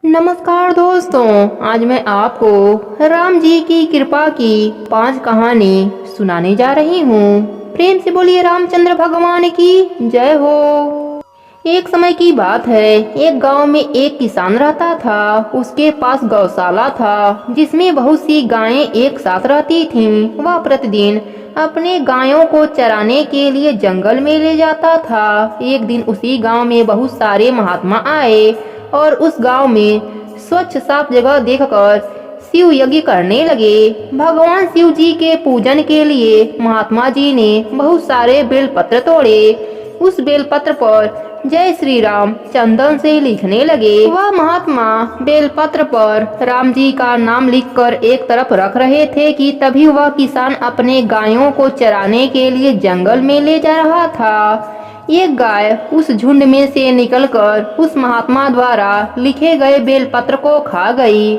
नमस्कार दोस्तों, आज मैं आपको राम जी की कृपा की 5 कहानी सुनाने जा रही हूँ। प्रेम से बोलिए रामचंद्र भगवान की जय हो। एक समय की बात है, एक गांव में एक किसान रहता था। उसके पास गौशाला था जिसमें बहुत सी गायें एक साथ रहती थीं। वह प्रतिदिन अपने गायों को चराने के लिए जंगल में ले जाता था। एक दिन उसी गांव में बहुत सारे महात्मा आए और उस गांव में स्वच्छ साफ जगह देखकर शिव यज्ञ करने लगे। भगवान शिव जी के पूजन के लिए महात्मा जी ने बहुत सारे बेलपत्र तोड़े। उस बेलपत्र पर जय श्री राम चंदन से लिखने लगे। वह महात्मा बेलपत्र पर राम जी का नाम लिखकर एक तरफ रख रहे थे कि तभी वह किसान अपने गायों को चराने के लिए जंगल में ले जा रहा था। एक गाय उस झुंड में से निकलकर उस महात्मा द्वारा लिखे गए बेलपत्र को खा गई।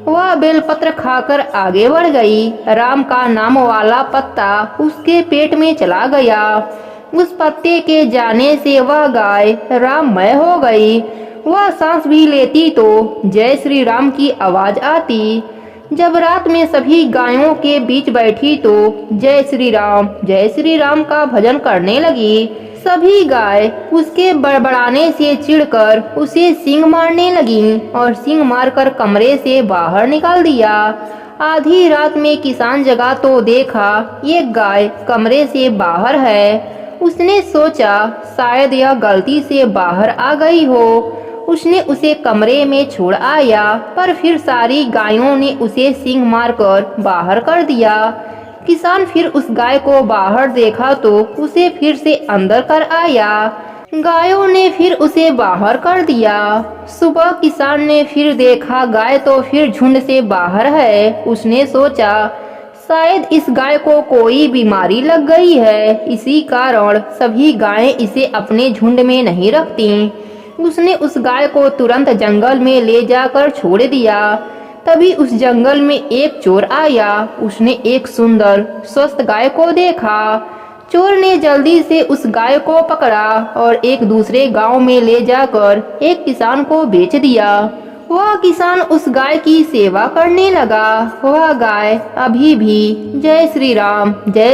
वह बेलपत्र खाकर आगे बढ़ गई। राम का नाम वाला पत्ता उसके पेट में चला गया। उस पत्ते के जाने से वह गाय राममय हो गई। वह सांस भी लेती तो जय श्री राम की आवाज आती। जब रात में सभी गायों के बीच बैठी तो जय श्री राम का भजन करने लगी। सभी गाय उसके बड़बड़ाने से चिढ़कर उसे सींग मारने लगी और सींग मारकर कमरे से बाहर निकाल दिया। आधी रात में किसान जगा तो देखा एक गाय कमरे से बाहर है। उसने सोचा शायद यह गलती से बाहर आ गई हो। उसने उसे कमरे में छोड़ आया, पर फिर सारी गायों ने उसे सींग मारकर बाहर कर दिया। किसान फिर उस गाय को बाहर देखा तो उसे फिर से अंदर कर आया। गायों ने फिर उसे बाहर कर दिया। सुबह किसान ने फिर देखा गाय तो फिर झुंड से बाहर है। उसने सोचा शायद इस गाय को कोई बीमारी लग गई है, इसी कारण सभी गायें इसे अपने झुंड में नहीं रखती। उसने उस गाय को तुरंत जंगल में ले जाकर छोड़ दिया। तभी उस जंगल में एक चोर आया। उसने एक सुंदर स्वस्थ गाय को देखा। चोर ने जल्दी से उस गाय को पकड़ा और एक दूसरे गांव में ले जाकर एक किसान को बेच दिया। वह किसान उस गाय की सेवा करने लगा। वह गाय अभी भी जय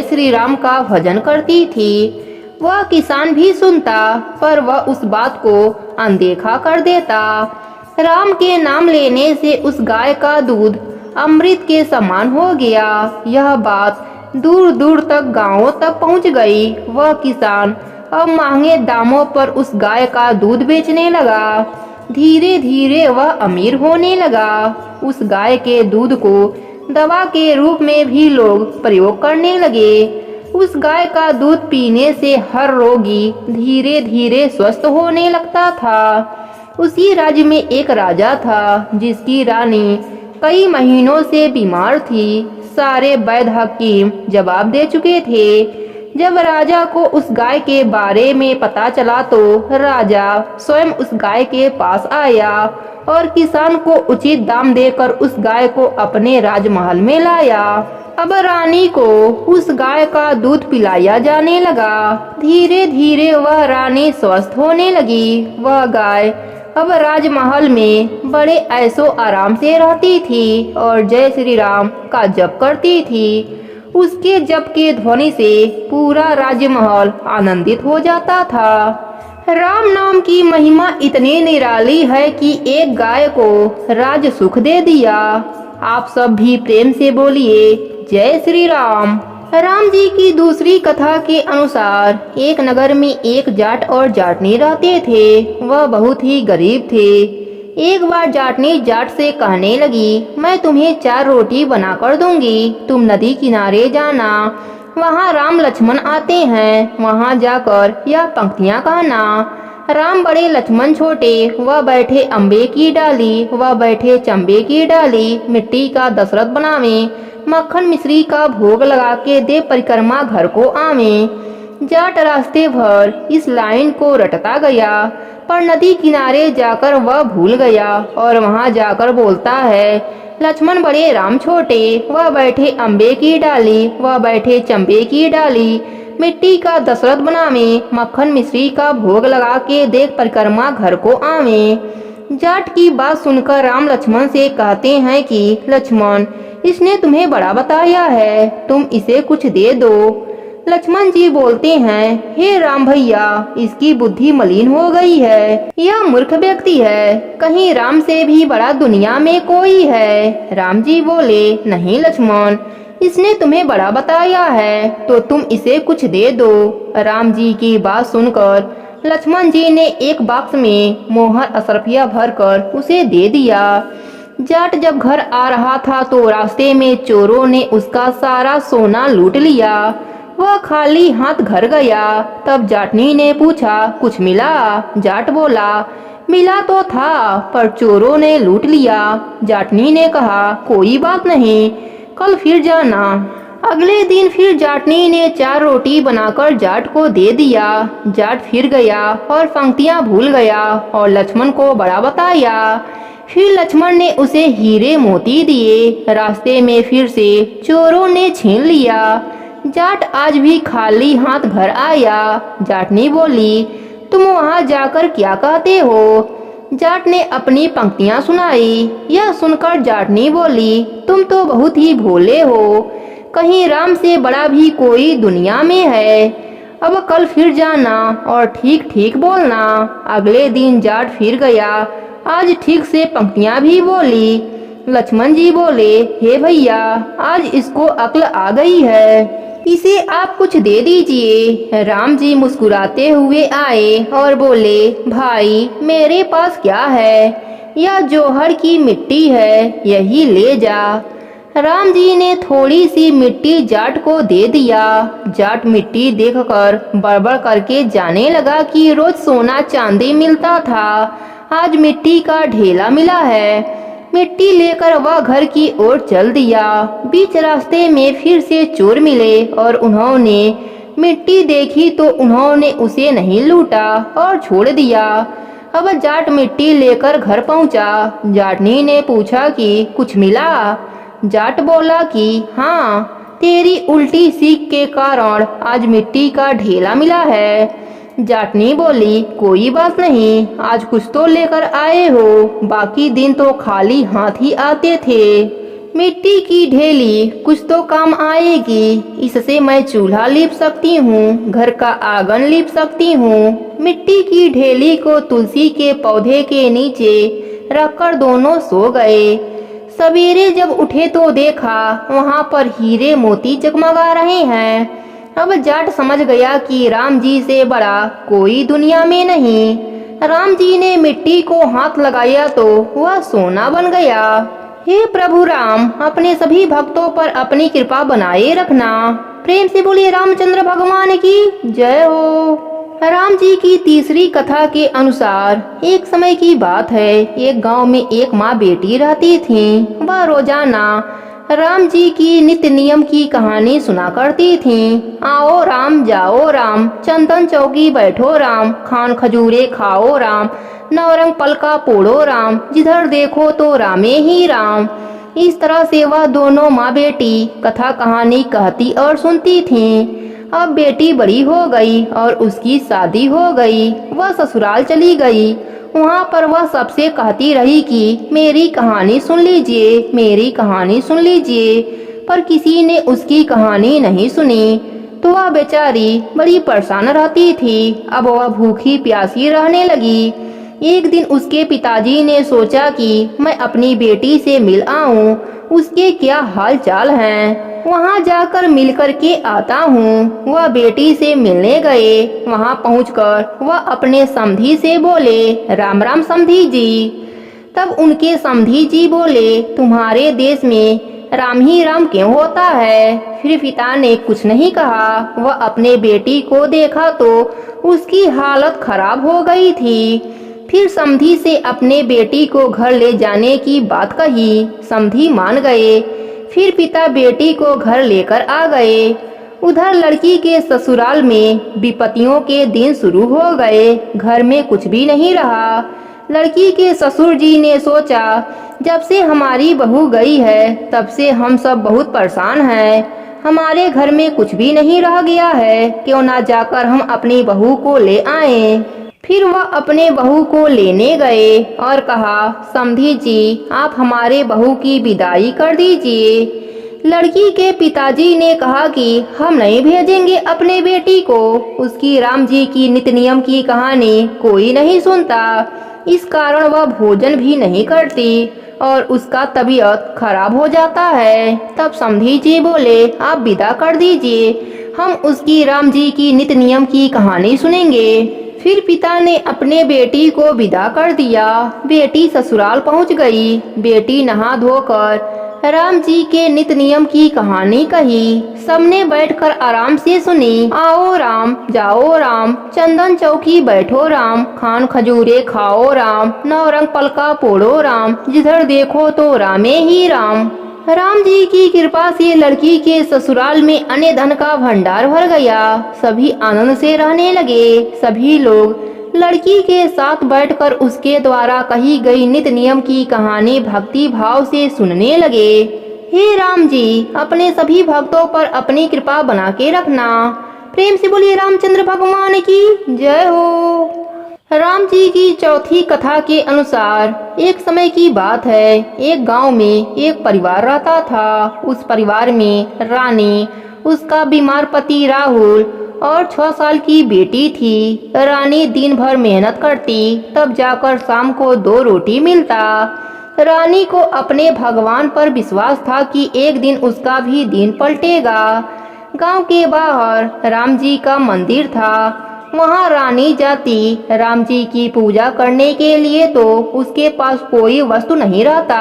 श्री राम का भजन करती थी। वह किसान भी सुनता, पर वह उस बात को अनदेखा कर देता। राम के नाम लेने से उस गाय का दूध अमृत के समान हो गया। यह बात दूर दूर तक गांवों तक पहुंच गई। वह किसान अब महंगे दामों पर उस गाय का दूध बेचने लगा। धीरे धीरे वह अमीर होने लगा। उस गाय के दूध को दवा के रूप में भी लोग प्रयोग करने लगे। उस गाय का दूध पीने से हर रोगी धीरे धीरे स्वस्थ होने लगता था। उसी राज्य में एक राजा था जिसकी रानी कई महीनों से बीमार थी। सारे वैद्य हकीम जवाब दे चुके थे। जब राजा को उस गाय के बारे में पता चला तो राजा स्वयं उस गाय के पास आया और किसान को उचित दाम देकर उस गाय को अपने राजमहल में लाया। अब रानी को उस गाय का दूध पिलाया जाने लगा। धीरे धीरे वह रानी स्वस्थ होने लगी। वह गाय अब राजमहल में बड़े ऐशो आराम से रहती थी और जय श्री राम का जप करती थी। उसके जप के ध्वनि से पूरा राजमहल आनंदित हो जाता था। राम नाम की महिमा इतनी निराली है कि एक गाय को राज सुख दे दिया। आप सब भी प्रेम से बोलिए जय श्री राम। राम जी की दूसरी कथा के अनुसार एक नगर में एक जाट और जाटनी रहते थे। वह बहुत ही गरीब थे। एक बार जाटनी जाट से कहने लगी, मैं तुम्हें 4 रोटी बनाकर दूंगी, तुम नदी किनारे जाना, वहाँ राम लक्ष्मण आते हैं, वहाँ जाकर यह पंक्तियाँ कहना। राम बड़े लक्ष्मण छोटे, वह बैठे अम्बे की डाली, वह बैठे चंबे की डाली, मिट्टी का दशरथ बनावे, मक्खन मिश्री का भोग लगा के दे परिक्रमा घर को आवे। जाट रास्ते भर इस लाइन को रटता गया, पर नदी किनारे जाकर वह भूल गया और वहां जाकर बोलता है, लक्ष्मण बड़े राम छोटे, वह बैठे अम्बे की डाली, वह बैठे चंबे की डाली, मिट्टी का दशरथ बनावे, मक्खन मिश्री का भोग लगा के देख परिक्रमा घर को आवे। जाट की बात सुनकर राम लक्ष्मण से कहते हैं कि लक्ष्मण, इसने तुम्हें बड़ा बताया है, तुम इसे कुछ दे दो। लक्ष्मण जी बोलते हैं, हे राम भैया, इसकी बुद्धि मलिन हो गई है, यह मूर्ख व्यक्ति है, कहीं राम से भी बड़ा दुनिया में कोई है। राम जी बोले, नहीं लक्ष्मण, इसने तुम्हें बड़ा बताया है तो तुम इसे कुछ दे दो। राम जी की बात सुनकर लक्ष्मण जी ने एक बॉक्स में मोहर अशरफिया भरकर उसे दे दिया। जाट जब घर आ रहा था तो रास्ते में चोरों ने उसका सारा सोना लूट लिया। वह खाली हाथ घर गया। तब जाटनी ने पूछा, कुछ मिला? जाट बोला, मिला तो था पर चोरों ने लूट लिया। जाटनी ने कहा, कोई बात नहीं, कल फिर जाना। अगले दिन फिर जाटनी ने 4 रोटी बनाकर जाट को दे दिया। जाट फिर गया और पंक्तियां भूल गया और लक्ष्मण को बड़ा बताया। फिर लक्ष्मण ने उसे हीरे मोती दिए। रास्ते में फिर से चोरों ने छीन लिया। जाट आज भी खाली हाथ घर आया। जाटनी बोली, तुम वहां जाकर क्या कहते हो? जाट ने अपनी पंक्तियां सुनाई। यह सुनकर जाटनी बोली, तुम तो बहुत ही भोले हो, कहीं राम से बड़ा भी कोई दुनिया में है। अब कल फिर जाना और ठीक ठीक बोलना। अगले दिन जाट फिर गया। आज ठीक से पंक्तियां भी बोली। लक्ष्मण जी बोले, हे भैया, आज इसको अक्ल आ गई है, इसे आप कुछ दे दीजिए। राम जी मुस्कुराते हुए आए और बोले, भाई मेरे पास क्या है, यह जौहर की मिट्टी है, यही ले जा। राम जी ने थोड़ी सी मिट्टी जाट को दे दिया। जाट मिट्टी देखकर बड़बड़ करके जाने लगा कि रोज सोना चांदी मिलता था, आज मिट्टी का ढेला मिला है। मिट्टी लेकर वह घर की ओर चल दिया। बीच रास्ते में फिर से चोर मिले और उन्होंने मिट्टी देखी तो उन्होंने उसे नहीं लूटा और छोड़ दिया। अब जाट मिट्टी लेकर घर पहुंचा। जाटनी ने पूछा कि कुछ मिला? जाट बोला कि हाँ, तेरी उल्टी सीख के कारण आज मिट्टी का ढेला मिला है। जाटनी बोली, कोई बात नहीं, आज कुछ तो लेकर आए हो, बाकी दिन तो खाली हाथ ही आते थे। मिट्टी की ढेली कुछ तो काम आएगी, इससे मैं चूल्हा लीप सकती हूँ, घर का आंगन लीप सकती हूँ। मिट्टी की ढेली को तुलसी के पौधे के नीचे रखकर दोनों सो गए। सवेरे जब उठे तो देखा वहाँ पर हीरे मोती जगमगा रहे हैं। अब जाट समझ गया कि राम जी से बड़ा कोई दुनिया में नहीं। राम जी ने मिट्टी को हाथ लगाया तो वह सोना बन गया। हे प्रभु राम, अपने सभी भक्तों पर अपनी कृपा बनाए रखना। प्रेम से बोलिए रामचंद्र भगवान की जय हो। राम जी की तीसरी कथा के अनुसार एक समय की बात है, एक गांव में एक माँ बेटी रहती थी। वह रोजाना राम जी की नित्य नियम की कहानी सुना करती थी। आओ राम, जाओ राम, चंदन चौकी बैठो राम, खान खजूरे खाओ राम, नवरंग पलका पोड़ो राम, जिधर देखो तो रामे ही राम। इस तरह से वह दोनों माँ बेटी कथा कहानी कहती और सुनती थीं। अब बेटी बड़ी हो गई और उसकी शादी हो गई। वह ससुराल चली गई। वहाँ पर वह सबसे कहती रही कि मेरी कहानी सुन लीजिए, मेरी कहानी सुन लीजिए, पर किसी ने उसकी कहानी नहीं सुनी। तो वह बेचारी बड़ी परेशान रहती थी। अब वह भूखी प्यासी रहने लगी। एक दिन उसके पिताजी ने सोचा कि मैं अपनी बेटी से मिल आऊं, उसके क्या हाल चाल हैं, वहां जाकर मिल कर के आता हूँ। वह बेटी से मिलने गए। वहां पहुंचकर वह अपने समधी से बोले, राम राम समधी जी। तब उनके समधी जी बोले, तुम्हारे देश में राम ही राम क्यों होता है? फिर पिता ने कुछ नहीं कहा। वह अपने बेटी को देखा तो उसकी हालत खराब हो गई थी। फिर समधी से अपने बेटी को घर ले जाने की बात कही। समधी मान गए। फिर पिता बेटी को घर लेकर आ गए। उधर लड़की के ससुराल में विपत्तियों के दिन शुरू हो गए। घर में कुछ भी नहीं रहा। लड़की के ससुर जी ने सोचा, जब से हमारी बहू गई है तब से हम सब बहुत परेशान हैं। हमारे घर में कुछ भी नहीं रह गया है, क्यों ना जाकर हम अपनी बहू को ले आएं। फिर वह अपने बहू को लेने गए और कहा, समधी जी, आप हमारे बहू की विदाई कर दीजिए। लड़की के पिताजी ने कहा कि हम नहीं भेजेंगे अपने बेटी को, उसकी राम जी की नित्य नियम की कहानी कोई नहीं सुनता, इस कारण वह भोजन भी नहीं करती और उसका तबीयत खराब हो जाता है। तब समधी जी बोले, आप विदा कर दीजिए, हम उसकी राम जी की नित्य नियम की कहानी सुनेंगे। फिर पिता ने अपने बेटी को विदा कर दिया। बेटी ससुराल पहुंच गई। बेटी नहा धोकर राम जी के नित्य नियम की कहानी कही। सबने बैठकर आराम से सुनी। आओ राम, जाओ राम, चंदन चौकी बैठो राम, खान खजूरे खाओ राम, नवरंग पलका पोड़ो राम, जिधर देखो तो रामे ही राम। राम जी की कृपा से लड़की के ससुराल में अन्न धन का भंडार भर गया। सभी आनंद से रहने लगे। सभी लोग लड़की के साथ बैठकर उसके द्वारा कही गई नित्य नियम की कहानी भक्ति भाव से सुनने लगे। हे राम जी, अपने सभी भक्तों पर अपनी कृपा बना के रखना। प्रेम से बोलिए रामचंद्र भगवान की जय हो। राम जी की चौथी कथा के अनुसार एक समय की बात है। एक गांव में एक परिवार रहता था। उस परिवार में रानी, उसका बीमार पति राहुल और 6 साल की बेटी थी। रानी दिन भर मेहनत करती, तब जाकर शाम को 2 रोटी मिलता। रानी को अपने भगवान पर विश्वास था कि एक दिन उसका भी दिन पलटेगा। गांव के बाहर राम जी का मंदिर था। वहां रानी जाती राम जी की पूजा करने के लिए, तो उसके पास कोई वस्तु नहीं रहता,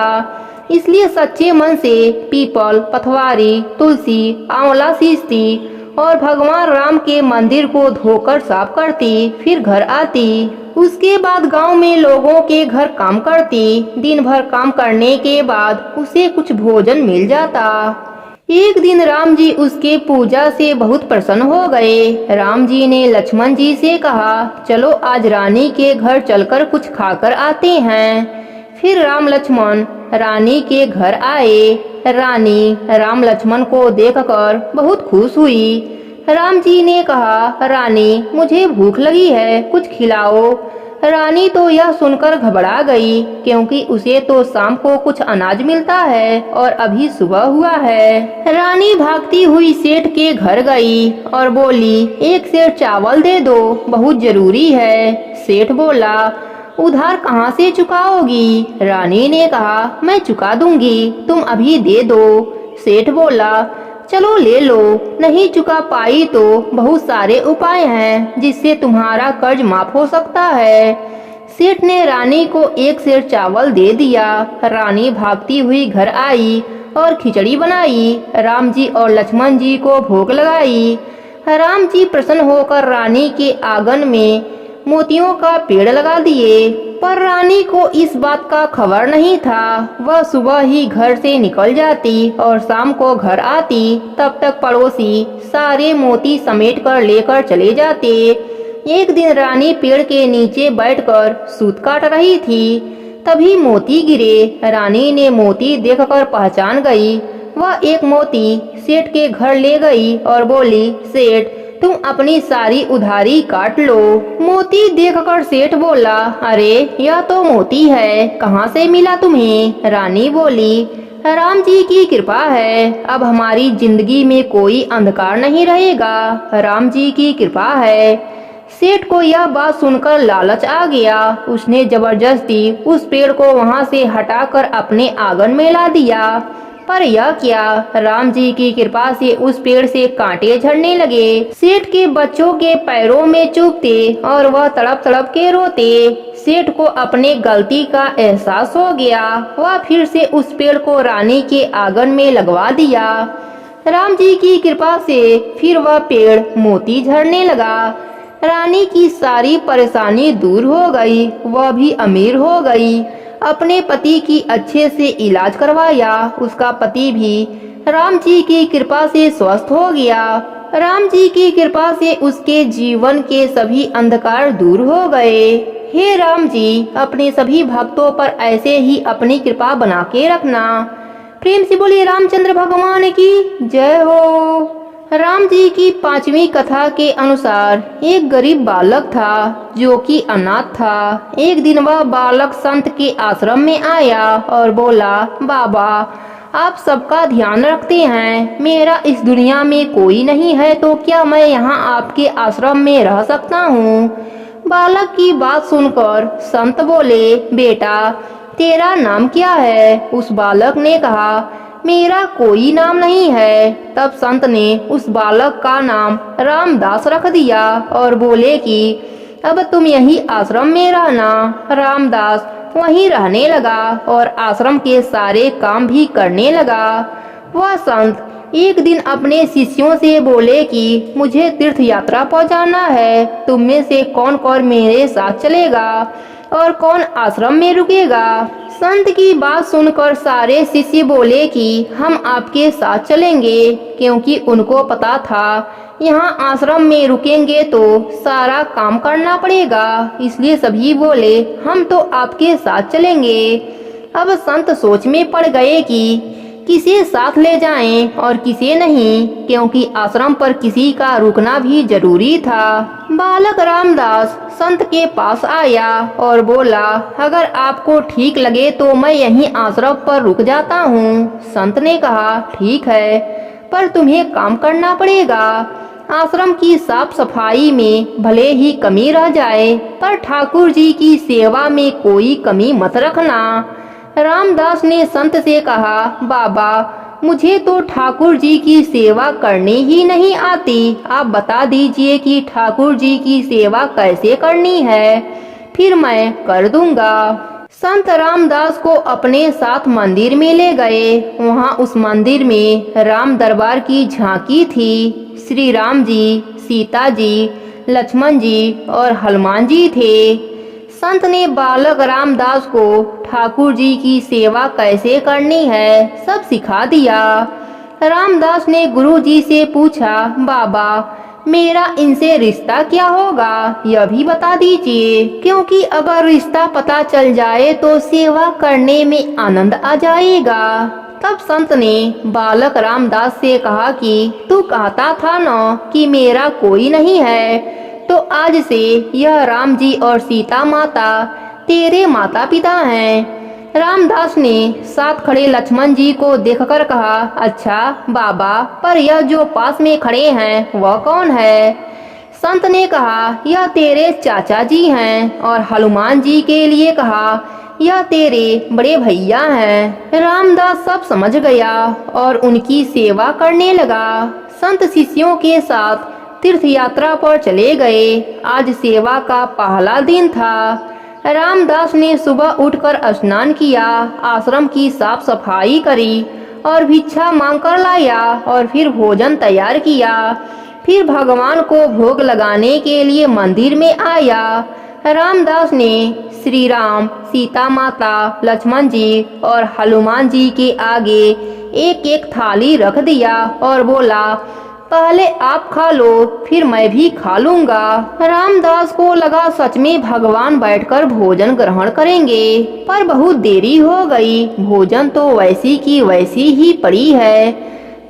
इसलिए सच्चे मन से पीपल, पथवारी, तुलसी, आंवला सींचती और भगवान राम के मंदिर को धोकर साफ करती, फिर घर आती। उसके बाद गांव में लोगों के घर काम करती। दिन भर काम करने के बाद उसे कुछ भोजन मिल जाता। एक दिन राम जी उसके पूजा से बहुत प्रसन्न हो गए। राम जी ने लक्ष्मण जी से कहा, चलो आज रानी के घर चलकर कुछ खाकर आते हैं। फिर राम लक्ष्मण रानी के घर आए। रानी राम लक्ष्मण को देखकर बहुत खुश हुई। राम जी ने कहा, रानी, मुझे भूख लगी है, कुछ खिलाओ। रानी तो यह सुनकर घबरा गई, क्योंकि उसे तो शाम को कुछ अनाज मिलता है और अभी सुबह हुआ है। रानी भागती हुई सेठ के घर गई और बोली, एक सेर चावल दे दो, बहुत जरूरी है। सेठ बोला, उधार कहाँ से चुकाओगी? रानी ने कहा, मैं चुका दूंगी, तुम अभी दे दो। सेठ बोला, चलो ले लो, नहीं चुका पाई तो बहुत सारे उपाय हैं जिससे तुम्हारा कर्ज माफ हो सकता है। सेठ ने रानी को 1 सेर चावल दे दिया। रानी भागती हुई घर आई और खिचड़ी बनाई। राम जी और लक्ष्मण जी को भोग लगाई। राम जी प्रसन्न होकर रानी के आंगन में मोतियों का पेड़ लगा दिए, पर रानी को इस बात का खबर नहीं था। वह सुबह ही घर से निकल जाती और शाम को घर आती, तब तक पड़ोसी सारे मोती समेट कर लेकर चले जाते। एक दिन रानी पेड़ के नीचे बैठकर सूत काट रही थी, तभी मोती गिरे। रानी ने मोती देखकर पहचान गई। वह एक मोती सेठ के घर ले गई और बोली, सेठ, तुम अपनी सारी उधारी काट लो। मोती देखकर सेठ बोला, अरे यह तो मोती है, कहाँ से मिला तुम्हें? रानी बोली, राम जी की कृपा है, अब हमारी जिंदगी में कोई अंधकार नहीं रहेगा, राम जी की कृपा है। सेठ को यह बात सुनकर लालच आ गया। उसने जबरदस्ती उस पेड़ को वहां से हटाकर अपने आंगन में ला दिया। पर यह क्या, राम जी की कृपा से उस पेड़ से कांटे झड़ने लगे। सेठ के बच्चों के पैरों में चुभते और वह तड़प तड़प के रोते। सेठ को अपने गलती का एहसास हो गया। वह फिर से उस पेड़ को रानी के आंगन में लगवा दिया। राम जी की कृपा से फिर वह पेड़ मोती झड़ने लगा। रानी की सारी परेशानी दूर हो गई। वह भी अमीर हो गई। अपने पति की अच्छे से इलाज करवाया। उसका पति भी राम जी की कृपा से स्वस्थ हो गया। राम जी की कृपा से उसके जीवन के सभी अंधकार दूर हो गए। हे राम जी, अपने सभी भक्तों पर ऐसे ही अपनी कृपा बना के रखना। प्रेम से बोलिए रामचंद्र भगवान की जय हो। राम जी की 5वीं कथा के अनुसार एक गरीब बालक था जो कि अनाथ था। एक दिन वह बालक संत के आश्रम में आया और बोला, बाबा आप सबका ध्यान रखते हैं, मेरा इस दुनिया में कोई नहीं है तो क्या मैं यहाँ आपके आश्रम में रह सकता हूँ। बालक की बात सुनकर संत बोले, बेटा तेरा नाम क्या है। उस बालक ने कहा, मेरा कोई नाम नहीं है। तब संत ने उस बालक का नाम रामदास रख दिया और बोले कि अब तुम यही आश्रम में रहना। रामदास वहीं रहने लगा और आश्रम के सारे काम भी करने लगा। वह संत एक दिन अपने शिष्यों से बोले कि मुझे तीर्थ यात्रा पर जाना है, तुम में से कौन कौन मेरे साथ चलेगा और कौन आश्रम में रुकेगा। संत की बात सुनकर सारे शिष्य बोले कि हम आपके साथ चलेंगे, क्योंकि उनको पता था यहाँ आश्रम में रुकेंगे तो सारा काम करना पड़ेगा। इसलिए सभी बोले हम तो आपके साथ चलेंगे। अब संत सोच में पड़ गए कि किसे साथ ले जाएं और किसे नहीं, क्योंकि आश्रम पर किसी का रुकना भी जरूरी था। बालक रामदास संत के पास आया और बोला, अगर आपको ठीक लगे तो मैं यहीं आश्रम पर रुक जाता हूँ। संत ने कहा, ठीक है, पर तुम्हें काम करना पड़ेगा। आश्रम की साफ सफाई में भले ही कमी रह जाए, पर ठाकुर जी की सेवा में कोई कमी मत रखना। रामदास ने संत से कहा, बाबा मुझे तो ठाकुर जी की सेवा करनी ही नहीं आती, आप बता दीजिए कि ठाकुर जी की सेवा कैसे करनी है, फिर मैं कर दूंगा। संत रामदास को अपने साथ मंदिर में ले गए। वहाँ उस मंदिर में राम दरबार की झांकी थी। श्री राम जी, सीता जी, लक्ष्मण जी और हनुमान जी थे। संत ने बालक रामदास को ठाकुर जी की सेवा कैसे करनी है सब सिखा दिया। रामदास ने गुरु जी से पूछा, बाबा मेरा इनसे रिश्ता क्या होगा, यह भी बता दीजिए, क्योंकि अगर रिश्ता पता चल जाए तो सेवा करने में आनंद आ जाएगा। तब संत ने बालक रामदास से कहा कि तू कहता था न कि मेरा कोई नहीं है, तो आज से यह राम जी और सीता माता तेरे माता पिता हैं। रामदास ने साथ खड़े लक्ष्मण जी को देखकर कहा, अच्छा बाबा, पर यह जो पास में खड़े हैं वह कौन है। संत ने कहा, यह तेरे चाचा जी हैं, और हनुमान जी के लिए कहा, यह तेरे बड़े भैया हैं। रामदास सब समझ गया और उनकी सेवा करने लगा। संत शिष्यों के साथ तीर्थ यात्रा पर चले गए। आज सेवा का पहला दिन था। रामदास ने सुबह उठकर स्नान किया, आश्रम की साफ सफाई करी और भिक्षा मांगकर लाया और फिर भोजन तैयार किया। फिर भगवान को भोग लगाने के लिए मंदिर में आया। रामदास ने श्री राम, सीता माता, लक्ष्मण जी और हनुमान जी के आगे एक एक थाली रख दिया और बोला, पहले आप खा लो, फिर मैं भी खा लूंगा। रामदास को लगा सच में भगवान बैठकर भोजन ग्रहण करेंगे, पर बहुत देरी हो गई। भोजन तो वैसी की वैसी ही पड़ी है।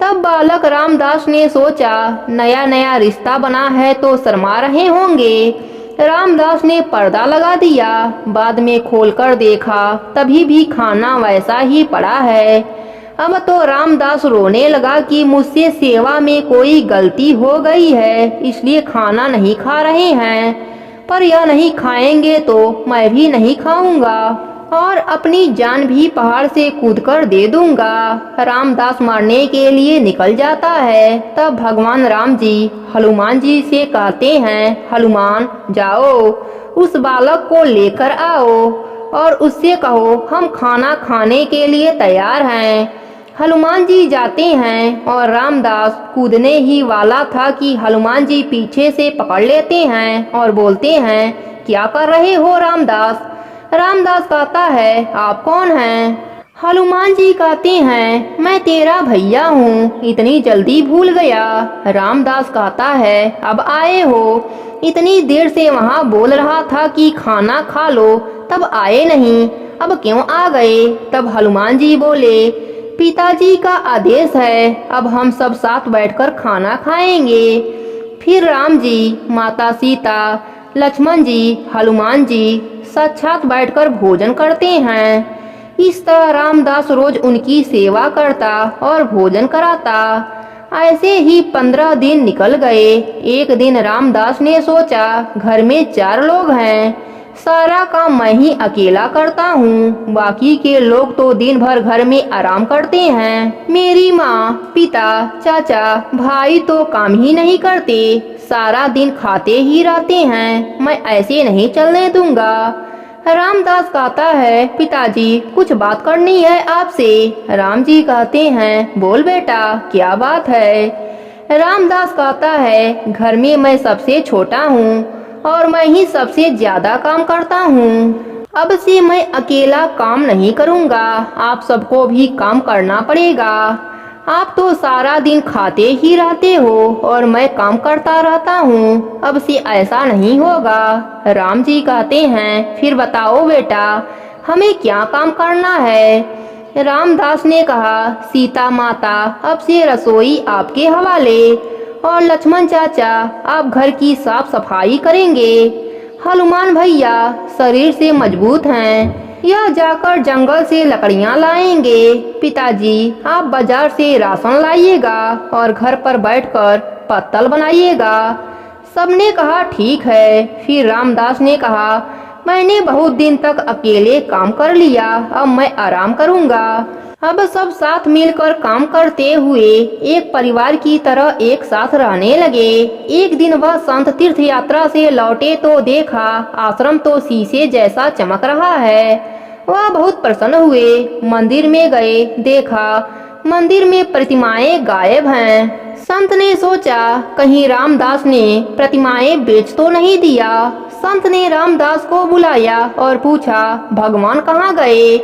तब बालक रामदास ने सोचा, नया नया रिश्ता बना है तो शर्मा रहे होंगे। रामदास ने पर्दा लगा दिया। बाद में खोलकर देखा, तभी भी खाना वैसा ही पड़ा है। अब तो रामदास रोने लगा कि मुझसे सेवा में कोई गलती हो गई है, इसलिए खाना नहीं खा रहे हैं, पर यह नहीं खाएंगे तो मैं भी नहीं खाऊंगा और अपनी जान भी पहाड़ से कूदकर दे दूंगा। रामदास मारने के लिए निकल जाता है। तब भगवान राम जी हनुमान जी से कहते हैं, हनुमान जाओ, उस बालक को लेकर आओ और उससे कहो हम खाना खाने के लिए तैयार हैं। हनुमान जी जाते हैं और रामदास कूदने ही वाला था कि हनुमान जी पीछे से पकड़ लेते हैं और बोलते हैं, क्या कर रहे हो रामदास। रामदास कहता है, आप कौन हैं। हनुमान जी कहते हैं, मैं तेरा भैया हूँ, इतनी जल्दी भूल गया। रामदास कहता है, अब आए हो, इतनी देर से वहाँ बोल रहा था कि खाना खा लो, तब आए नहीं, अब क्यों आ गए। तब हनुमान जी बोले, पिताजी का आदेश है, अब हम सब साथ बैठकर खाना खाएंगे। फिर राम जी, माता सीता, लक्ष्मण जी, हनुमान जी साक्षात बैठकर भोजन करते हैं। इस तरह रामदास रोज उनकी सेवा करता और भोजन कराता। ऐसे ही 15 दिन निकल गए। एक दिन रामदास ने सोचा, घर में 4 लोग हैं, सारा काम मैं ही अकेला करता हूँ, बाकी के लोग तो दिन भर घर में आराम करते हैं। मेरी माँ, पिता, चाचा, भाई तो काम ही नहीं करते, सारा दिन खाते ही रहते हैं। मैं ऐसे नहीं चलने दूंगा। रामदास कहता है, पिताजी कुछ बात करनी है आपसे। राम जी कहते हैं, बोल बेटा, क्या बात है। रामदास कहता है, घर में मैं सबसे छोटा हूँ और मैं ही सबसे ज्यादा काम करता हूँ। अब से मैं अकेला काम नहीं करूँगा, आप सबको भी काम करना पड़ेगा। आप तो सारा दिन खाते ही रहते हो और मैं काम करता रहता हूँ, अब से ऐसा नहीं होगा। राम जी कहते हैं, फिर बताओ बेटा, हमें क्या काम करना है। रामदास ने कहा, सीता माता अब से रसोई आपके हवाले और लक्ष्मण चाचा आप घर की साफ सफाई करेंगे। हनुमान भैया शरीर से मजबूत हैं, यह जाकर जंगल से लकड़ियां लाएंगे। पिताजी आप बाजार से राशन लाइएगा और घर पर बैठकर पत्तल बनाइएगा। सबने कहा ठीक है। फिर रामदास ने कहा, मैंने बहुत दिन तक अकेले काम कर लिया, अब मैं आराम करूंगा। अब सब साथ मिलकर काम करते हुए एक परिवार की तरह एक साथ रहने लगे। एक दिन वह संत तीर्थ यात्रा से लौटे तो देखा आश्रम तो शीशे जैसा चमक रहा है। वह बहुत प्रसन्न हुए। मंदिर में गए, देखा मंदिर में प्रतिमाएं गायब हैं। संत ने सोचा, कहीं रामदास ने प्रतिमाएं बेच तो नहीं दिया। संत ने रामदास को बुलाया और पूछा, भगवान कहाँ गए।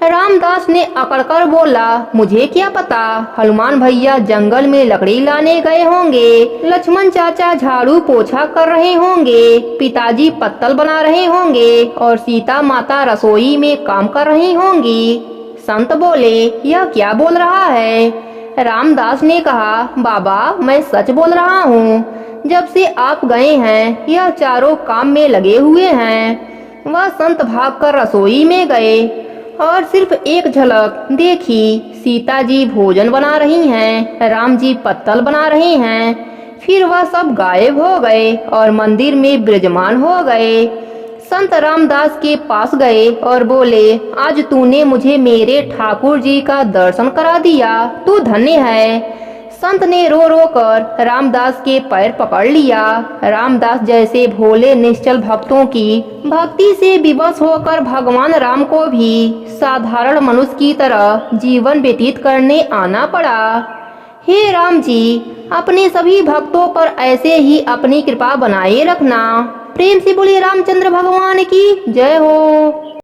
रामदास ने अकड़कर बोला, मुझे क्या पता, हनुमान भैया जंगल में लकड़ी लाने गए होंगे, लक्ष्मण चाचा झाड़ू पोछा कर रहे होंगे, पिताजी पत्तल बना रहे होंगे और सीता माता रसोई में काम कर रही होंगी। संत बोले, यह क्या बोल रहा है। रामदास ने कहा, बाबा मैं सच बोल रहा हूँ, जब से आप गए हैं यह चारों काम में लगे हुए हैं। वह संत भागकर रसोई में गए और सिर्फ एक झलक देखी, सीता जी भोजन बना रही हैं, राम जी पत्तल बना रहे हैं। फिर वह सब गायब हो गए और मंदिर में विराजमान हो गए। संत रामदास के पास गए और बोले, आज तूने मुझे मेरे ठाकुर जी का दर्शन करा दिया, तू धन्य है। संत ने रो रो कर रामदास के पैर पकड़ लिया। रामदास जैसे भोले निश्चल भक्तों की भक्ति से विवश होकर भगवान राम को भी साधारण मनुष्य की तरह जीवन व्यतीत करने आना पड़ा। हे राम जी, अपने सभी भक्तों पर ऐसे ही अपनी कृपा बनाए रखना। प्रेम से बोलिए रामचंद्र भगवान की जय हो।